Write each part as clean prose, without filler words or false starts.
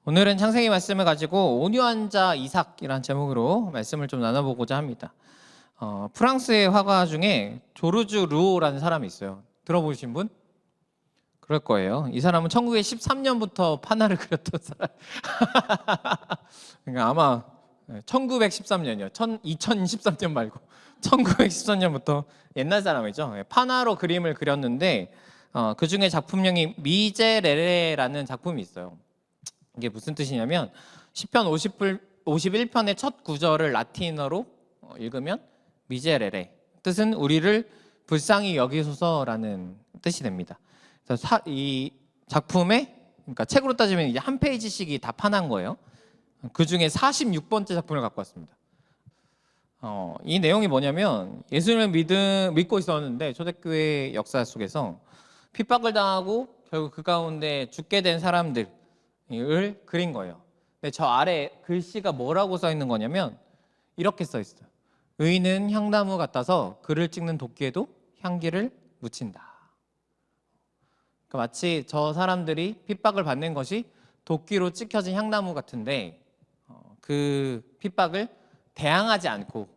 오늘은 창세기 말씀을 가지고 온유한 자 이삭이라는 제목으로 말씀을 좀 나눠보고자 합니다. 프랑스의 화가 중에 조르주 르오라는 사람이 있어요. 들어보신 분? 그럴 거예요. 이 사람은 1913년부터 판화를 그렸던 사람. 그러니까 아마 1913년이요. 2013년 말고 1913년부터 옛날 사람이죠. 판화로 그림을 그렸는데 그 중에 작품명이 미제레레라는 작품이 있어요. 이게 무슨 뜻이냐면 시편 51편의 첫 구절을 라틴어로 읽으면 미제레레, 뜻은 우리를 불쌍히 여기소서라는 뜻이 됩니다. 그래서 이 작품에, 그러니까 책으로 따지면 이제 한 페이지씩이 다 판한 거예요. 그 중에 46번째 작품을 갖고 왔습니다. 이 내용이 뭐냐면 예수님을 믿고 있었는데 초대교회 역사 속에서 핍박을 당하고 결국 그 가운데 죽게 된 사람들을 그린 거예요. 근데 저 아래 글씨가 뭐라고 써 있는 거냐면 이렇게 써 있어요. 의인은 향나무 같아서 그를 찍는 도끼에도 향기를 묻힌다. 그러니까 마치 저 사람들이 핍박을 받는 것이 도끼로 찍혀진 향나무 같은데 그 핍박을 대항하지 않고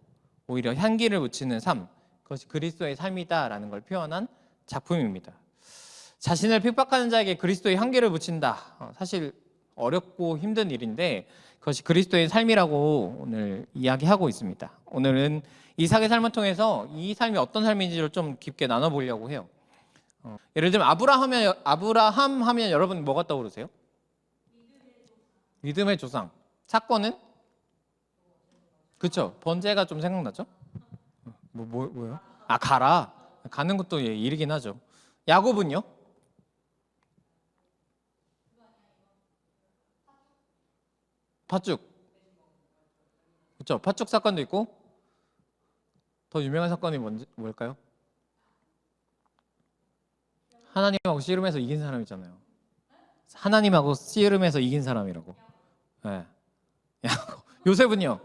오히려 향기를 묻히는 삶, 그것이 그리스도의 삶이다라는 걸 표현한 작품입니다. 자신을 핍박하는 자에게 그리스도의 향기를 묻힌다. 사실 어렵고 힘든 일인데 그것이 그리스도의 삶이라고 오늘 이야기하고 있습니다. 오늘은 이삭의 삶을 통해서 이 삶이 어떤 삶인지를 좀 깊게 나눠보려고 해요. 예를 들면 아브라함 하면 여러분 뭐가 떠오르세요? 믿음의 조상. 사건은? 그렇죠. 번제가 좀 생각나죠? 뭐요? 가라. 가는 것도 일이긴 하죠. 야곱은요? 팥죽. 그렇죠. 팥죽 사건도 있고 더 유명한 사건이 뭘까요? 하나님하고 씨름해서 이긴 사람 있잖아요. 하나님하고 씨름해서 이긴 사람이라고. 네. 요셉은요?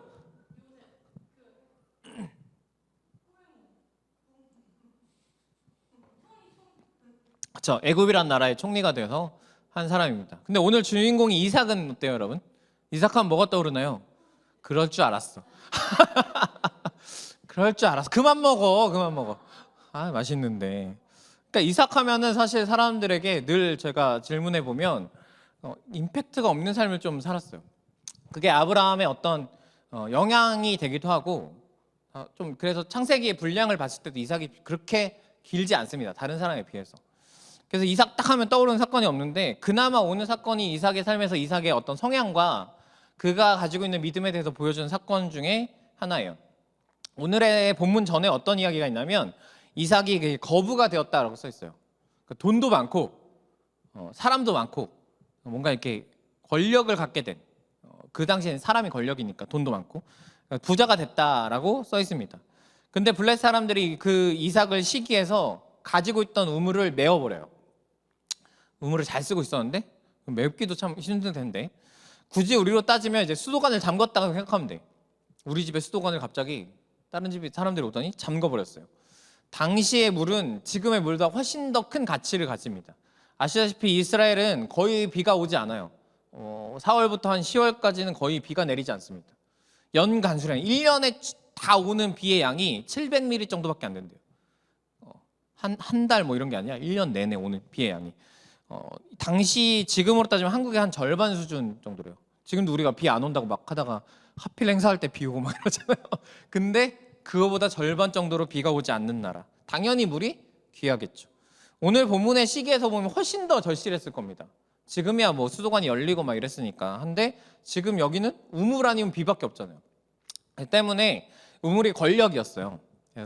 그렇죠. 애굽이란 나라의 총리가 돼서 한 사람입니다. 근데 오늘 주인공이 이삭은 어때요, 여러분? 이삭하면 뭐가 떠오르나요? 그럴 줄 알았어. 그럴 줄 알았어. 그만 먹어. 맛있는데. 그러니까 이삭하면은 사실 사람들에게 늘 제가 질문해 보면 임팩트가 없는 삶을 좀 살았어요. 그게 아브라함의 어떤 영향이 되기도 하고 좀 그래서 창세기의 분량을 봤을 때도 이삭이 그렇게 길지 않습니다. 다른 사람에 비해서. 그래서 이삭 딱 하면 떠오르는 사건이 없는데 그나마 오늘 사건이 이삭의 삶에서 이삭의 어떤 성향과 그가 가지고 있는 믿음에 대해서 보여주는 사건 중에 하나예요. 오늘의 본문 전에 어떤 이야기가 있냐면 이삭이 거부가 되었다라고 써 있어요. 돈도 많고 사람도 많고 뭔가 이렇게 권력을 갖게 된, 그 당시에는 사람이 권력이니까 돈도 많고 부자가 됐다라고 써 있습니다. 근데 블레셋 사람들이 그 이삭을 시기해서 가지고 있던 우물을 메워버려요. 우물을 잘 쓰고 있었는데 메우기도 참 힘들 텐데 굳이 우리로 따지면 이제 수도관을 잠궜다고 생각하면 돼. 우리 집에 수도관을 갑자기 다른 집에 사람들이 오더니 잠궈버렸어요. 당시의 물은 지금의 물보다 훨씬 더 큰 가치를 가집니다. 아시다시피 이스라엘은 거의 비가 오지 않아요. 4월부터 한 10월까지는 거의 비가 내리지 않습니다. 연간 수량 1년에 다 오는 비의 양이 700mm 정도밖에 안 된대요. 한 달 뭐 이런 게 아니라 1년 내내 오는 비의 양이 당시 지금으로 따지면 한국의 한 절반 수준 정도래요. 지금도 우리가 비 안 온다고 막 하다가 하필 행사할 때 비 오고 막 이러잖아요. 근데 그거보다 절반 정도로 비가 오지 않는 나라. 당연히 물이 귀하겠죠. 오늘 본문의 시기에서 보면 훨씬 더 절실했을 겁니다. 지금이야 뭐 수도관이 열리고 막 이랬으니까. 한데 지금 여기는 우물 아니면 비밖에 없잖아요. 때문에 우물이 권력이었어요.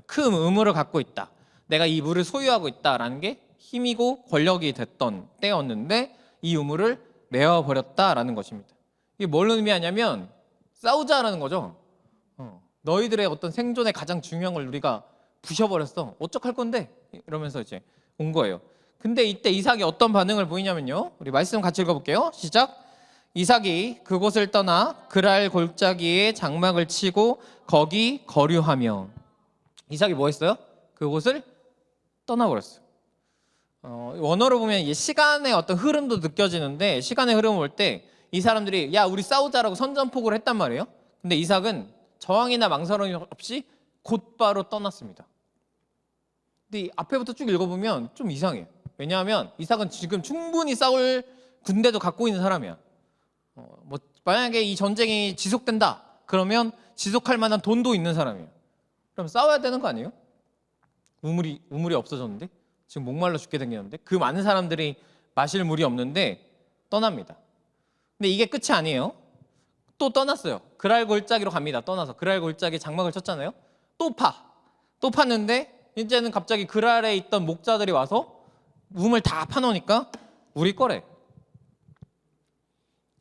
큰 우물을 갖고 있다. 내가 이 물을 소유하고 있다라는 게 힘이고 권력이 됐던 때였는데 이 우물을 메워버렸다라는 것입니다. 이게 뭘 의미하냐면 싸우자라는 거죠. 너희들의 어떤 생존의 가장 중요한 걸 우리가 부셔버렸어. 어떡할 건데? 이러면서 이제 온 거예요. 근데 이때 이삭이 어떤 반응을 보이냐면요. 우리 말씀 같이 읽어볼게요. 시작. 이삭이 그곳을 떠나 그랄 골짜기에 장막을 치고 거기 거류하며. 이삭이 뭐 했어요? 그곳을 떠나버렸어요. 원어로 보면 시간의 어떤 흐름도 느껴지는데 시간의 흐름을 볼 때 이 사람들이 야 우리 싸우자라고 선전포고를 했단 말이에요. 근데 이삭은 저항이나 망설임이 없이 곧바로 떠났습니다. 근데 이 앞에부터 쭉 읽어보면 좀 이상해요. 왜냐하면 이삭은 지금 충분히 싸울 군대도 갖고 있는 사람이야. 뭐 만약에 이 전쟁이 지속된다 그러면 지속할 만한 돈도 있는 사람이에요. 그럼 싸워야 되는 거 아니에요? 우물이 없어졌는데 지금 목말라 죽게 생겼는데 그 많은 사람들이 마실 물이 없는데 떠납니다. 근데 이게 끝이 아니에요. 또 떠났어요. 그랄 골짜기로 갑니다. 떠나서 그랄 골짜기 장막을 쳤잖아요. 또 팠는데 이제는 갑자기 그랄에 있던 목자들이 와서 우물 다 파놓으니까 우리 거래.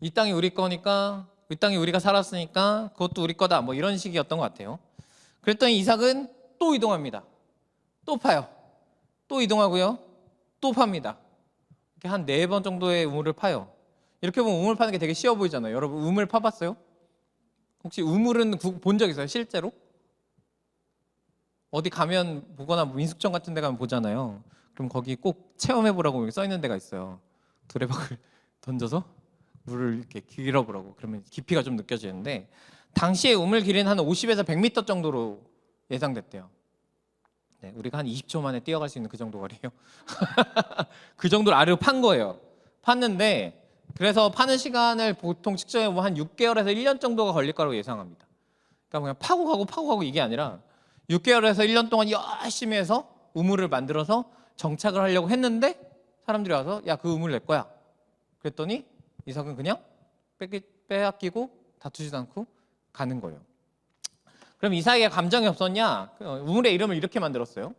이 땅이 우리 거니까, 이 땅이 우리가 살았으니까 그것도 우리 거다, 뭐 이런 식이었던 것 같아요. 그랬더니 이삭은 또 이동합니다. 또 파요. 또 이동하고요. 또 팝니다. 이렇게 한 4번 정도의 우물을 파요. 이렇게 보면 우물 파는 게 되게 쉬워 보이잖아요. 여러분 우물 파봤어요? 혹시 우물은 본 적 있어요? 실제로? 어디 가면 보거나 민속촌 같은 데 가면 보잖아요. 그럼 거기 꼭 체험해보라고 써 있는 데가 있어요. 두레박을 던져서 물을 이렇게 길어보라고. 그러면 깊이가 좀 느껴지는데 당시에 우물 길이는 한 50에서 100m 정도로 예상됐대요. 네, 우리가 한 20초 만에 뛰어갈 수 있는 그 정도 거리예요. 그 정도를 아래로 판 거예요. 팠는데 그래서 파는 시간을 보통 측정해 보면 한 6개월에서 1년 정도가 걸릴 거라고 예상합니다. 그러니까 그냥 파고 가고 이게 아니라 6개월에서 1년 동안 열심히 해서 우물을 만들어서 정착을 하려고 했는데 사람들이 와서 야 그 우물 내 거야. 그랬더니 이삭은 그냥 빼앗기고 다투지도 않고 가는 거예요. 그럼 이삭에게 감정이 없었냐? 우물의 이름을 이렇게 만들었어요.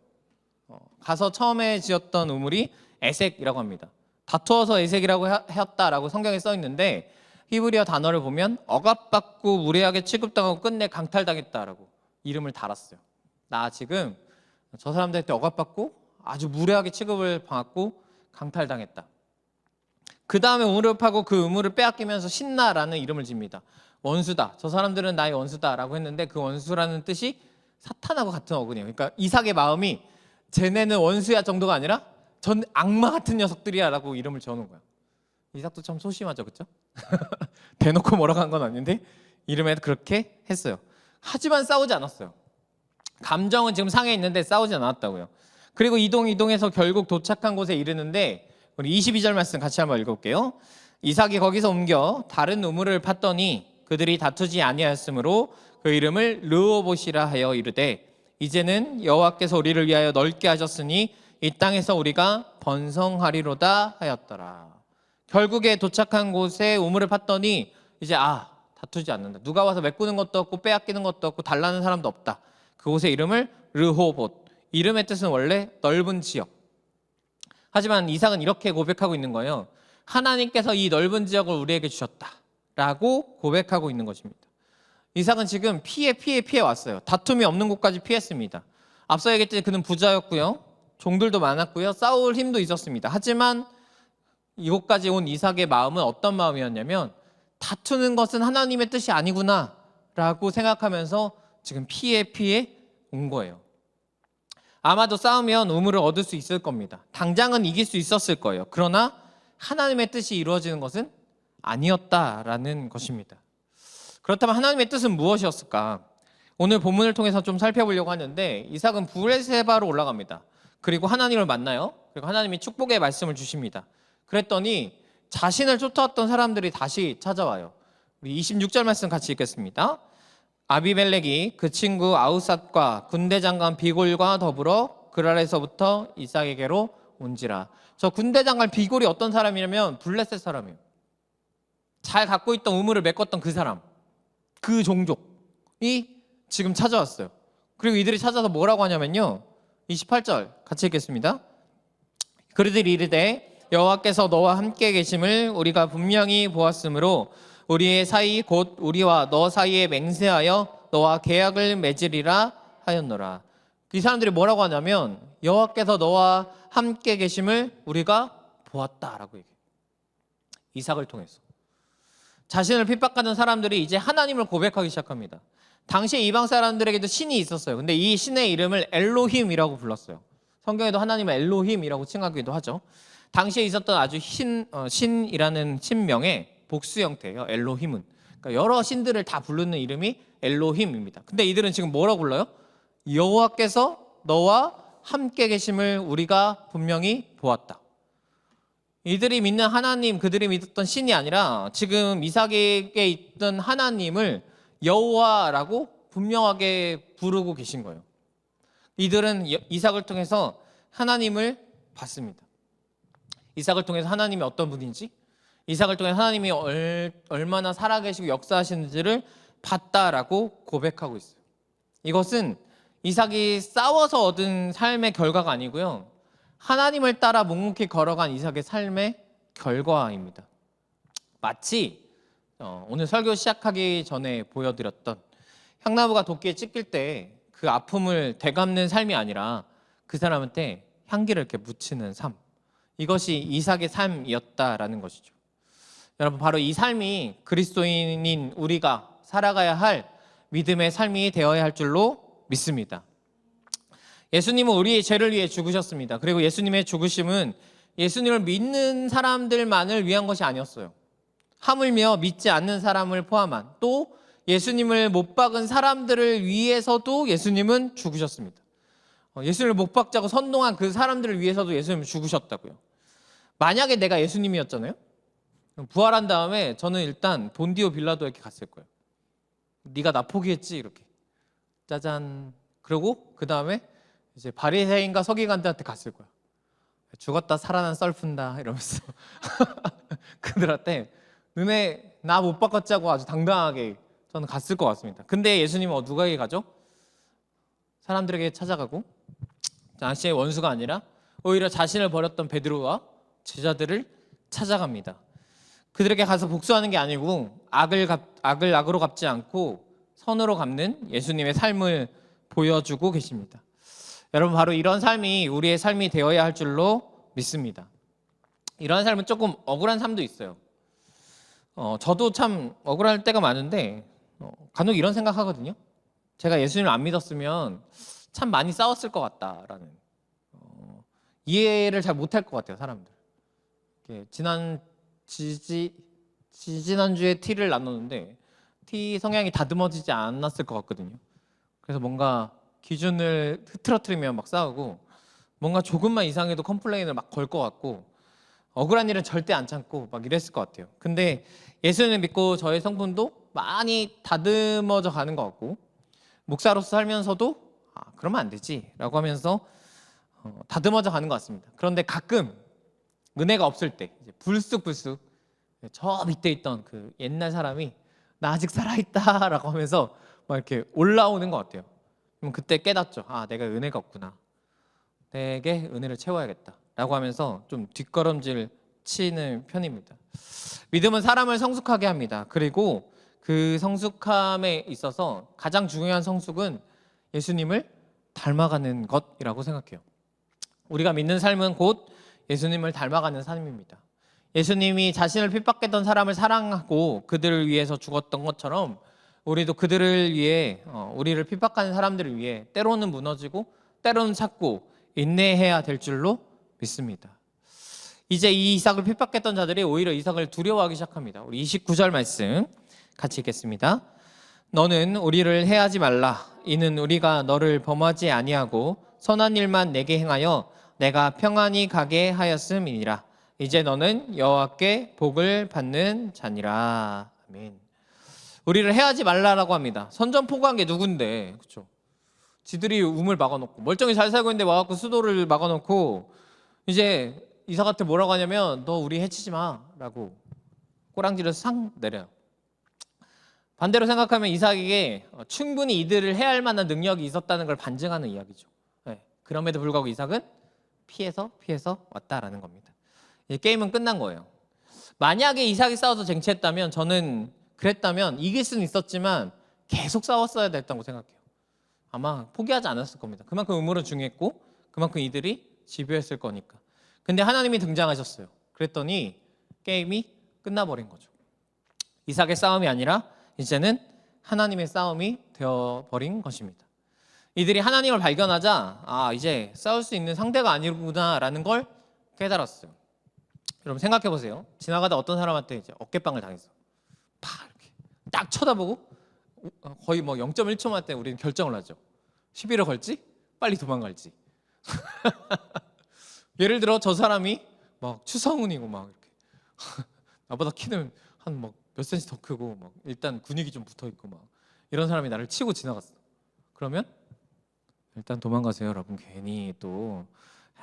가서 처음에 지었던 우물이 에색이라고 합니다. 다투어서 에색이라고 했다라고 성경에 써 있는데 히브리어 단어를 보면 억압받고 무례하게 취급당하고 끝내 강탈당했다라고 이름을 달았어요. 나 지금 저 사람들한테 억압받고 아주 무례하게 취급을 받고 강탈당했다. 그 다음에 우물을 파고 그 우물을 빼앗기면서 신나라는 이름을 집니다. 원수다. 저 사람들은 나의 원수다라고 했는데 그 원수라는 뜻이 사탄하고 같은 어근이에요. 그러니까 이삭의 마음이 쟤네는 원수야 정도가 아니라 전 악마 같은 녀석들이야라고 이름을 지어놓은 거야. 이삭도 참 소심하죠, 그렇죠? 대놓고 뭐라고 한 건 아닌데 이름에 그렇게 했어요. 하지만 싸우지 않았어요. 감정은 지금 상해 있는데 싸우지 않았다고요. 그리고 이동해서 결국 도착한 곳에 이르는데 우리 22절 말씀 같이 한번 읽어볼게요. 이삭이 거기서 옮겨 다른 우물을 팠더니 그들이 다투지 아니하였으므로 그 이름을 르호봇이라 하여 이르되 이제는 여호와께서 우리를 위하여 넓게 하셨으니 이 땅에서 우리가 번성하리로다 하였더라. 결국에 도착한 곳에 우물을 팠더니 이제 다투지 않는다. 누가 와서 메꾸는 것도 없고 빼앗기는 것도 없고 달라는 사람도 없다. 그곳의 이름을 르호봇. 이름의 뜻은 원래 넓은 지역. 하지만 이삭은 이렇게 고백하고 있는 거예요. 하나님께서 이 넓은 지역을 우리에게 주셨다라고 고백하고 있는 것입니다. 이삭은 지금 피해 왔어요. 다툼이 없는 곳까지 피했습니다. 앞서 얘기했듯이 그는 부자였고요. 종들도 많았고요. 싸울 힘도 있었습니다. 하지만 이곳까지 온 이삭의 마음은 어떤 마음이었냐면 다투는 것은 하나님의 뜻이 아니구나 라고 생각하면서 지금 피해 온 거예요. 아마도 싸우면 우물을 얻을 수 있을 겁니다. 당장은 이길 수 있었을 거예요. 그러나 하나님의 뜻이 이루어지는 것은 아니었다라는 것입니다. 그렇다면 하나님의 뜻은 무엇이었을까? 오늘 본문을 통해서 좀 살펴보려고 하는데 이삭은 브엘세바로 올라갑니다. 그리고 하나님을 만나요. 그리고 하나님이 축복의 말씀을 주십니다. 그랬더니 자신을 쫓아왔던 사람들이 다시 찾아와요. 우리 26절 말씀 같이 읽겠습니다. 아비멜렉이 그 친구 아우삿과 군대 장관 비골과 더불어 그랄에서부터 이삭에게로 온지라. 저 군대 장관 비골이 어떤 사람이냐면 블레셋 사람이에요. 잘 갖고 있던 우물을 메꿨던 그 사람, 그 종족이 지금 찾아왔어요. 그리고 이들이 찾아서 뭐라고 하냐면요, 28절 같이 읽겠습니다. 그들이 이르되 여호와께서 너와 함께 계심을 우리가 분명히 보았으므로 우리의 사이 곧 우리와 너 사이에 맹세하여 너와 계약을 맺으리라 하였노라. 이 사람들이 뭐라고 하냐면 여호와께서 너와 함께 계심을 우리가 보았다라고 얘기해요. 이삭을 통해서 자신을 핍박하는 사람들이 이제 하나님을 고백하기 시작합니다. 당시에 이방 사람들에게도 신이 있었어요. 근데 이 신의 이름을 엘로힘이라고 불렀어요. 성경에도 하나님을 엘로힘이라고 칭하기도 하죠. 당시에 있었던 아주 신이라는 신명에 복수 형태예요. 엘로힘은. 그러니까 여러 신들을 다 부르는 이름이 엘로힘입니다. 근데 이들은 지금 뭐라고 불러요? 여호와께서 너와 함께 계심을 우리가 분명히 보았다. 이들이 믿는 하나님, 그들이 믿었던 신이 아니라 지금 이삭에게 있던 하나님을 여호와라고 분명하게 부르고 계신 거예요. 이들은 이삭을 통해서 하나님을 봤습니다. 이삭을 통해서 하나님이 어떤 분인지, 이삭을 통해 하나님이 얼마나 살아계시고 역사하시는지를 봤다라고 고백하고 있어요. 이것은 이삭이 싸워서 얻은 삶의 결과가 아니고요, 하나님을 따라 묵묵히 걸어간 이삭의 삶의 결과입니다. 마치 오늘 설교 시작하기 전에 보여드렸던 향나무가 도끼에 찢길 때 그 아픔을 되갚는 삶이 아니라 그 사람한테 향기를 이렇게 묻히는 삶, 이것이 이삭의 삶이었다라는 것이죠. 여러분, 바로 이 삶이 그리스도인인 우리가 살아가야 할 믿음의 삶이 되어야 할 줄로 믿습니다. 예수님은 우리의 죄를 위해 죽으셨습니다. 그리고 예수님의 죽으심은 예수님을 믿는 사람들만을 위한 것이 아니었어요. 하물며 믿지 않는 사람을 포함한, 또 예수님을 못 박은 사람들을 위해서도 예수님은 죽으셨습니다. 예수님을 못 박자고 선동한 그 사람들을 위해서도 예수님은 죽으셨다고요. 만약에 내가 예수님이었잖아요. 부활한 다음에 저는 일단 본디오 빌라도에게 갔을 거예요. 네가 나 포기했지? 이렇게 짜잔. 그리고 그 다음에 이제 바리새인과 서기관들한테 갔을 거야. 죽었다 살아난 썰푼다 이러면서 그들한테 은혜 나 못 바꿨자고 아주 당당하게 저는 갔을 것 같습니다. 근데 예수님은 누구에게 가죠? 사람들에게 찾아가고, 당시의 원수가 아니라 오히려 자신을 버렸던 베드로와 제자들을 찾아갑니다. 그들에게 가서 복수하는 게 아니고 악을 악으로 갚지 않고 선으로 갚는 예수님의 삶을 보여주고 계십니다. 여러분, 바로 이런 삶이 우리의 삶이 되어야 할 줄로 믿습니다. 이런 삶은 조금 억울한 삶도 있어요. 저도 참 억울할 때가 많은데 간혹 이런 생각하거든요. 제가 예수님을 안 믿었으면 참 많이 싸웠을 것 같다라는, 이해를 잘 못할 것 같아요, 사람들. 지지난주에 티를 나눴는데 티 성향이 다듬어지지 않았을 것 같거든요. 그래서 뭔가 기준을 흐트러뜨리면 막 싸우고, 뭔가 조금만 이상해도 컴플레인을 막 걸 것 같고, 억울한 일은 절대 안 참고 막 이랬을 것 같아요. 근데 예수님을 믿고 저의 성품도 많이 다듬어져 가는 것 같고, 목사로서 살면서도 그러면 안 되지 라고 하면서 다듬어져 가는 것 같습니다. 그런데 가끔 은혜가 없을 때 이제 불쑥 저 밑에 있던 그 옛날 사람이 나 아직 살아있다 라고 하면서 막 이렇게 올라오는 것 같아요. 그럼 그때 깨닫죠. 내가 은혜가 없구나, 내게 은혜를 채워야겠다 라고 하면서 좀 뒷걸음질 치는 편입니다. 믿음은 사람을 성숙하게 합니다. 그리고 그 성숙함에 있어서 가장 중요한 성숙은 예수님을 닮아가는 것이라고 생각해요. 우리가 믿는 삶은 곧 예수님을 닮아가는 삶입니다. 예수님이 자신을 핍박했던 사람을 사랑하고 그들을 위해서 죽었던 것처럼 우리도 그들을 위해, 우리를 핍박하는 사람들을 위해 때로는 무너지고 때로는 찾고 인내해야 될 줄로 믿습니다. 이제 이 이삭을 핍박했던 자들이 오히려 이삭을 두려워하기 시작합니다. 우리 29절 말씀 같이 읽겠습니다. 너는 우리를 해하지 말라. 이는 우리가 너를 범하지 아니하고 선한 일만 내게 행하여 내가 평안히 가게 하였음이니라. 이제 너는 여호와께 복을 받는 자니라. 아멘. 우리를 해하지 말라라고 합니다. 선전포고한 게 누군데, 그렇죠? 지들이 우물 막아놓고 멀쩡히 잘 살고 있는데 와갖고 수도를 막아놓고 이제 이삭한테 뭐라고 하냐면 너 우리 해치지 마라고 꼬랑지를 상 내려요. 반대로 생각하면 이삭에게 충분히 이들을 해할 만한 능력이 있었다는 걸 반증하는 이야기죠. 네. 그럼에도 불구하고 이삭은 피해서 왔다라는 겁니다. 이 게임은 끝난 거예요. 만약에 이삭이 싸워서 쟁취했다면, 저는 그랬다면 이길 수는 있었지만 계속 싸웠어야 됐다고 생각해요. 아마 포기하지 않았을 겁니다. 그만큼 우물은 중요했고 그만큼 이들이 지배했을 거니까. 근데 하나님이 등장하셨어요. 그랬더니 게임이 끝나버린 거죠. 이삭의 싸움이 아니라 이제는 하나님의 싸움이 되어버린 것입니다. 이들이 하나님을 발견하자 이제 싸울 수 있는 상대가 아니구나라는 걸 깨달았어요. 여러분 생각해 보세요. 지나가다 어떤 사람한테 이제 어깨빵을 당했어. 팍 이렇게 딱 쳐다보고 거의 뭐 0.1초 만에 우리는 결정을 하죠. 시비를 걸지? 빨리 도망갈지. 예를 들어 저 사람이 막 추성훈이고 막 이렇게 나보다 키는 한 막 몇 센치 더 크고 막 일단 근육이 좀 붙어 있고 막 이런 사람이 나를 치고 지나갔어. 그러면 일단 도망가세요, 여러분. 괜히 또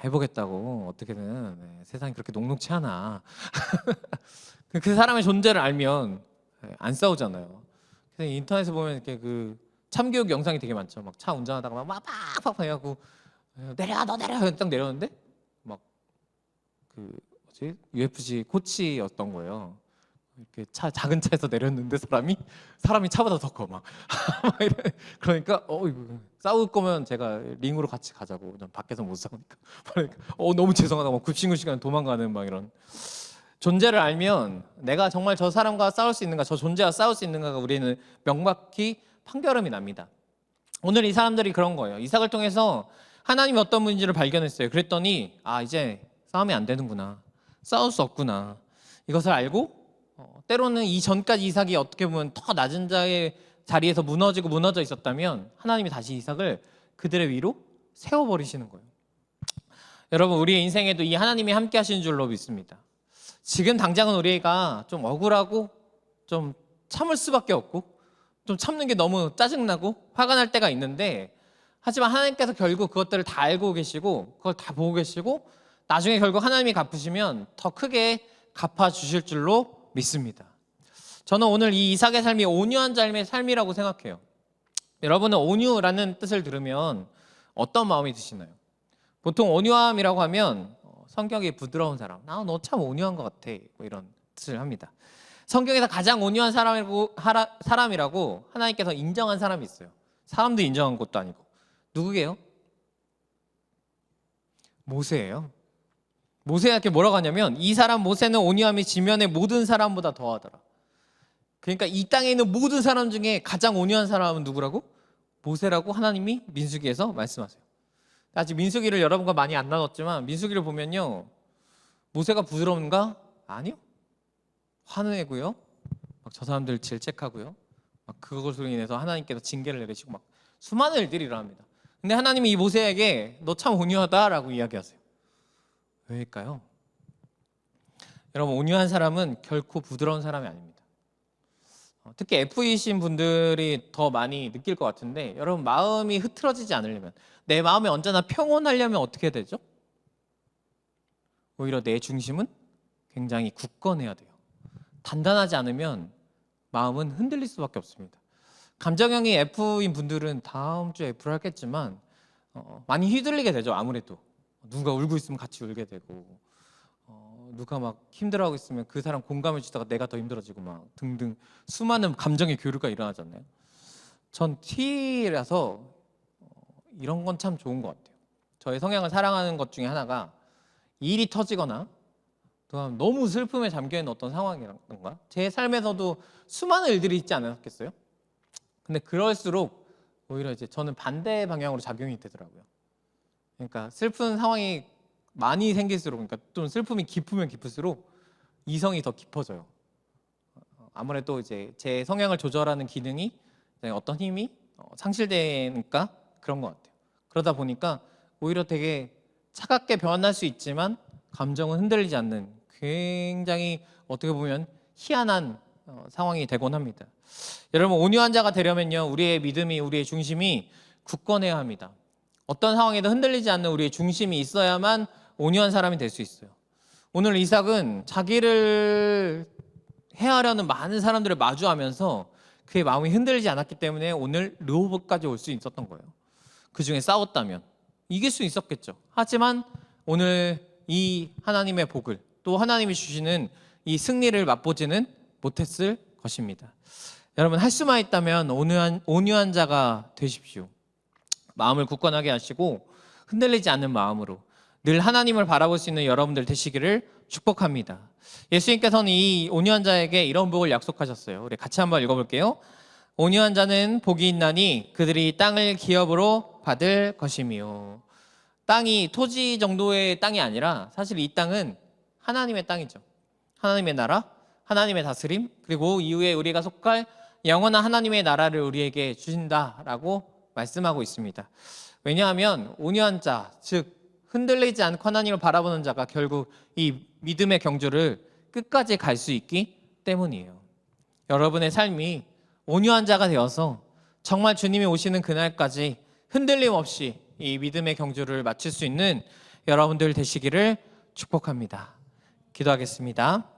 해보겠다고 어떻게든 세상이 그렇게 녹록치 않아. 그 사람의 존재를 알면 안 싸우잖아요. 그래서 인터넷에 보면 이렇게 그 참교육 영상이 되게 많죠. 막 차 운전하다가 막 팍팍 해갖고 내려 너 내려 딱 내렸는데 막 그 뭐지 UFC 코치였던 거예요. 이렇게 작은 차에서 내렸는데 사람이 차보다 더 커 막. 그러니까 이거 싸울 거면 제가 링으로 같이 가자고. 전 밖에서 못 싸우니까. 그러니까 너무 죄송하다고 굽신굽신 도망가는 막 이런. 존재를 알면 내가 정말 저 사람과 싸울 수 있는가, 저 존재와 싸울 수 있는가가 우리는 명확히 판결음이 납니다. 오늘 이 사람들이 그런 거예요. 이삭을 통해서 하나님이 어떤 분인지를 발견했어요. 그랬더니 이제 싸움이 안 되는구나, 싸울 수 없구나, 이것을 알고 때로는 이 전까지 이삭이 어떻게 보면 더 낮은 자의 자리에서 무너져 있었다면 하나님이 다시 이삭을 그들의 위로 세워버리시는 거예요. 여러분, 우리의 인생에도 이 하나님이 함께 하시는 줄로 믿습니다. 지금 당장은 우리가 좀 억울하고 좀 참을 수밖에 없고 좀 참는 게 너무 짜증나고 화가 날 때가 있는데, 하지만 하나님께서 결국 그것들을 다 알고 계시고 그걸 다 보고 계시고 나중에 결국 하나님이 갚으시면 더 크게 갚아주실 줄로 믿습니다. 저는 오늘 이 이삭의 삶이 온유한 삶이라고 생각해요. 여러분은 온유라는 뜻을 들으면 어떤 마음이 드시나요? 보통 온유함이라고 하면 성격이 부드러운 사람, 너 참 온유한 것 같아, 뭐 이런 뜻을 합니다. 성경에서 가장 온유한 사람이라고 하나님께서 인정한 사람이 있어요. 사람도 인정한 것도 아니고. 누구게요? 모세예요. 모세에게 뭐라고 하냐면 이 사람 모세는 온유함이 지면의 모든 사람보다 더하더라. 그러니까 이 땅에 있는 모든 사람 중에 가장 온유한 사람은 누구라고? 모세라고 하나님이 민수기에서 말씀하세요. 아직 민수기를 여러분과 많이 안 나눴지만 민수기를 보면요, 모세가 부드러운가? 아니요. 화내고요, 막 저 사람들 질책하고요, 막 그것으로 인해서 하나님께서 징계를 내리시고 막 수많은 일들이 일어납니다. 근데 하나님이 이 모세에게 너 참 온유하다라고 이야기하세요. 왜일까요? 여러분, 온유한 사람은 결코 부드러운 사람이 아닙니다. 특히 F이신 분들이 더 많이 느낄 것 같은데, 여러분 마음이 흐트러지지 않으려면, 내 마음이 언제나 평온하려면 어떻게 되죠? 오히려 내 중심은 굉장히 굳건해야 돼요. 단단하지 않으면 마음은 흔들릴 수밖에 없습니다. 감정형이 F인 분들은 다음 주에 F를 하겠지만 많이 휘둘리게 되죠. 아무래도 누가 울고 있으면 같이 울게 되고, 누가 막 힘들어하고 있으면 그 사람 공감해 주다가 내가 더 힘들어지고 막 등등 수많은 감정의 교류가 일어나잖아요. 전 T라서 이런 건 참 좋은 것 같아요. 저의 성향을 사랑하는 것 중에 하나가, 일이 터지거나 너무 슬픔에 잠겨있는 어떤 상황이란가, 제 삶에서도 수많은 일들이 있지 않았겠어요? 근데 그럴수록 오히려 이제 저는 반대 방향으로 작용이 되더라고요. 그러니까 슬픈 상황이 많이 생길수록, 그러니까 좀 슬픔이 깊으면 깊을수록 이성이 더 깊어져요. 아무래도 이제 제 성향을 조절하는 기능이, 어떤 힘이 상실되니까 그런 것 같아요. 그러다 보니까 오히려 되게 차갑게 변할 수 있지만 감정은 흔들리지 않는 굉장히 어떻게 보면 희한한 상황이 되곤 합니다. 여러분, 온유한 자가 되려면요, 우리의 믿음이, 우리의 중심이 굳건해야 합니다. 어떤 상황에도 흔들리지 않는 우리의 중심이 있어야만 온유한 사람이 될 수 있어요. 오늘 이삭은 자기를 해하려는 많은 사람들을 마주하면서 그의 마음이 흔들리지 않았기 때문에 오늘 르호봇까지 올 수 있었던 거예요. 그 중에 싸웠다면 이길 수 있었겠죠. 하지만 오늘 이 하나님의 복을, 또 하나님이 주시는 이 승리를 맛보지는 못했을 것입니다. 여러분, 할 수만 있다면 온유한 자가 되십시오. 마음을 굳건하게 하시고 흔들리지 않는 마음으로 늘 하나님을 바라볼 수 있는 여러분들 되시기를 축복합니다. 예수님께서는 이 온유한 자에게 이런 복을 약속하셨어요. 우리 같이 한번 읽어볼게요. 온유한 자는 복이 있나니 그들이 땅을 기업으로 받을 것이며. 땅이 토지 정도의 땅이 아니라 사실 이 땅은 하나님의 땅이죠. 하나님의 나라, 하나님의 다스림, 그리고 이후에 우리가 속할 영원한 하나님의 나라를 우리에게 주신다라고 말씀하고 있습니다. 왜냐하면 온유한 자, 즉 흔들리지 않고 하나님을 바라보는 자가 결국 이 믿음의 경주를 끝까지 갈 수 있기 때문이에요. 여러분의 삶이 온유한 자가 되어서 정말 주님이 오시는 그날까지 흔들림 없이 이 믿음의 경주를 마칠 수 있는 여러분들 되시기를 축복합니다. 기도하겠습니다.